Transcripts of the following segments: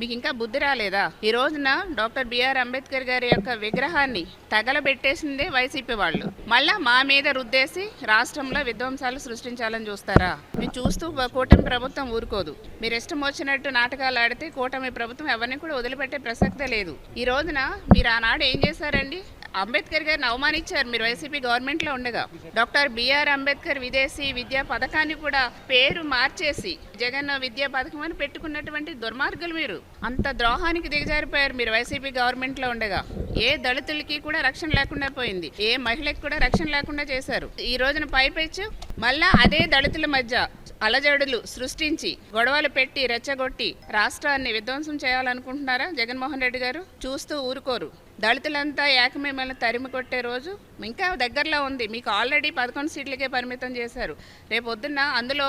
మీకు ఇంకా బుద్ధి రాలేదా? ఈ రోజున డాక్టర్ బిఆర్ అంబేద్కర్ గారి యొక్క విగ్రహాన్ని తగలబెట్టేసిందే వైసీపీ వాళ్ళు. మళ్ళా మా మీద రుద్దేసి రాష్ట్రంలో విధ్వంసాలు సృష్టించాలని చూస్తారా? మేము చూస్తూ కూటమి ప్రభుత్వం ఊరుకోదు. మీరు ఇష్టం వచ్చినట్టు నాటకాలు ఆడితే కూటమి ప్రభుత్వం ఎవరిని కూడా వదిలిపెట్టే ప్రసక్తే లేదు. ఈ రోజున మీరు ఆనాడు ఏం చేశారండి? అంబేద్కర్ గారిని అవమానించారు మీరు వైసీపీ గవర్నమెంట్లో ఉండగా. డాక్టర్ బిఆర్ అంబేద్కర్ విదేశీ విద్యా పథకాన్ని కూడా పేరు మార్చేసి జగన్ విద్యా పథకం అని పెట్టుకున్నటువంటి దుర్మార్గులు మీరు. అంత ద్రోహానికి దిగజారిపోయారు మీరు వైసీపీ గవర్నమెంట్లో ఉండగా. ఏ దళితులకి కూడా రక్షణ లేకుండా పోయింది, ఏ మహిళకి కూడా రక్షణ లేకుండా చేశారు. ఈ రోజున పైపెచ్చు మళ్ళా అదే దళితుల మధ్య అలజడులు సృష్టించి గొడవలు పెట్టి రెచ్చగొట్టి రాష్ట్రాన్ని విధ్వంసం చేయాలనుకుంటున్నారా జగన్మోహన్ రెడ్డి గారు? చూస్తూ ఊరుకోరు. దళితులంతా ఏకమేమల్ని తరిమి కొట్టే రోజు ఇంకా దగ్గరలో ఉంది. మీకు ఆల్రెడీ 11 సీట్లకే పరిమితం చేశారు. రేపు పొద్దున్న అందులో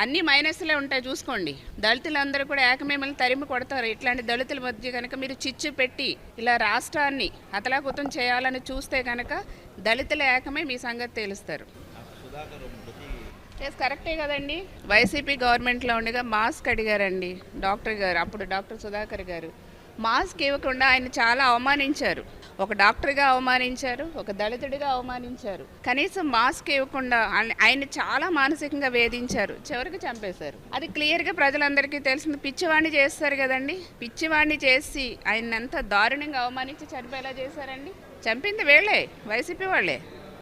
అన్ని మైనస్లే ఉంటాయి, చూసుకోండి. దళితులందరూ కూడా ఏకమేమల్ని తరిమి కొడతారు. ఇట్లాంటి దళితుల మధ్య కనుక మీరు చిచ్చు పెట్టి ఇలా రాష్ట్రాన్ని అతలాకుతం చేయాలని చూస్తే కనుక దళితుల ఏకమే మీ సంగతి తేలుస్తారు. కరెక్టే కదండి. వైసీపీ గవర్నమెంట్లో ఉండగా మాస్క్ అడిగారండి డాక్టర్ గారు, అప్పుడు డాక్టర్ సుధాకర్ గారు. మాస్క్ ఇవ్వకుండా ఆయన చాలా అవమానించారు. ఒక డాక్టర్గా అవమానించారు, ఒక దళితుడిగా అవమానించారు. కనీసం మాస్క్ ఇవ్వకుండా ఆయన చాలా మానసికంగా వేధించారు, చివరికి చంపేశారు. అది క్లియర్గా ప్రజలందరికీ తెలిసింది. పిచ్చివాడిని చేస్తారు కదండి, పిచ్చివాడిని చేసి ఆయన ఎంత దారుణంగా అవమానించి చనిపోయేలా చేశారండి. చంపింది వీళ్ళే, వైసీపీ వాళ్ళే.